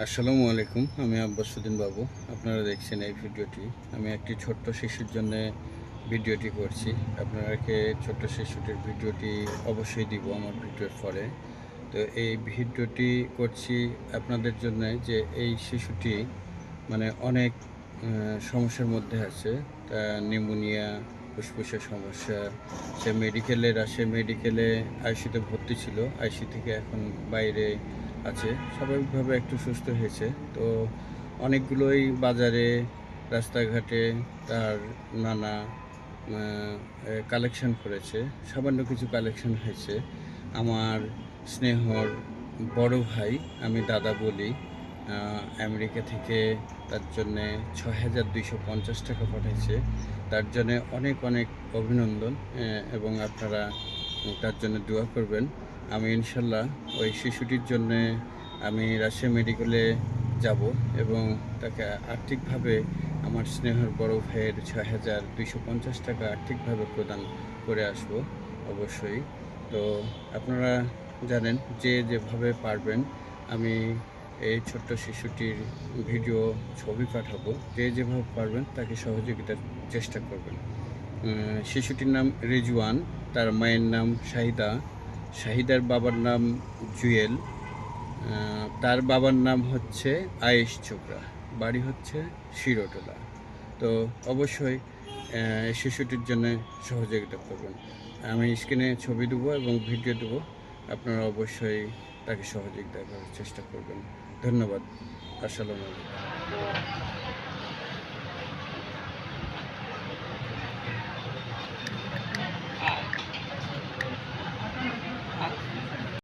আসসালামু আলাইকুম। আমি আব্বাসুদ্দিন বাবু। আপনারা দেখছেন এই ভিডিওটি। আমি একটি ছোট্ট শিশুর জন্য ভিডিওটি করছি। আপনারাকে ছোট্ট শিশুটির ভিডিওটি অবশ্যই দিব আমার ভিডিওর পরে। তো এই ভিডিওটি করছি আপনাদের জন্য যে এই শিশুটি অনেক সমস্যার মধ্যে আছে। নিউমোনিয়া, ফুসফুসের সমস্যা। সে মেডিকেলে আইসিইউতে ভর্তি ছিল। আইসিইউ থেকে এখন বাইরে আছে। স্বাভাবিকভাবে একটু সুস্থ হয়েছে। তো অনেকগুলোই বাজারে, রাস্তাঘাটে তার নানা কালেকশন করেছে। সামান্য কিছু কালেকশন হয়েছে। আমার স্নেহর বড় ভাই, আমি দাদা বলি, আমেরিকা থেকে তার জন্যে ৬,২৫০ টাকা পাঠাইছে। তার জন্যে অনেক অনেক অভিনন্দন, এবং আপনারা তার জন্য দোয়া করবেন। আমি ইনশাল্লাহ ওই শিশুটির জন্যে আমি রাজশাহী মেডিকেলে যাব এবং তাকে আর্থিকভাবে আমার স্নেহের বড় ভাইয়ের ৬,২৫০ টাকা আর্থিকভাবে প্রদান করে আসব অবশ্যই। তো আপনারা জানেন যে যেভাবে পারবেন আমি এই ছোট্ট শিশুটির ভিডিও, ছবি পাঠাবো। যে যেভাবে পারবেন তাকে সহযোগিতার চেষ্টা করবেন। শিশুটির নাম রিজওয়ান, তার মায়ের নাম শাহিদা, শাহিদার বাবার নাম জুয়েল, তার বাবার নাম হচ্ছে আয়েশ চোপড়া, বাড়ি হচ্ছে শিরোটোলা। তো অবশ্যই শিশুটির জন্য সহযোগিতা করবেন। আমি স্ক্রিনে ছবি দেবো এবং ভিডিও দেবো। আপনারা অবশ্যই তাকে সহযোগিতা করার চেষ্টা করবেন। ধন্যবাদ। আসসালামু আলাইকুম।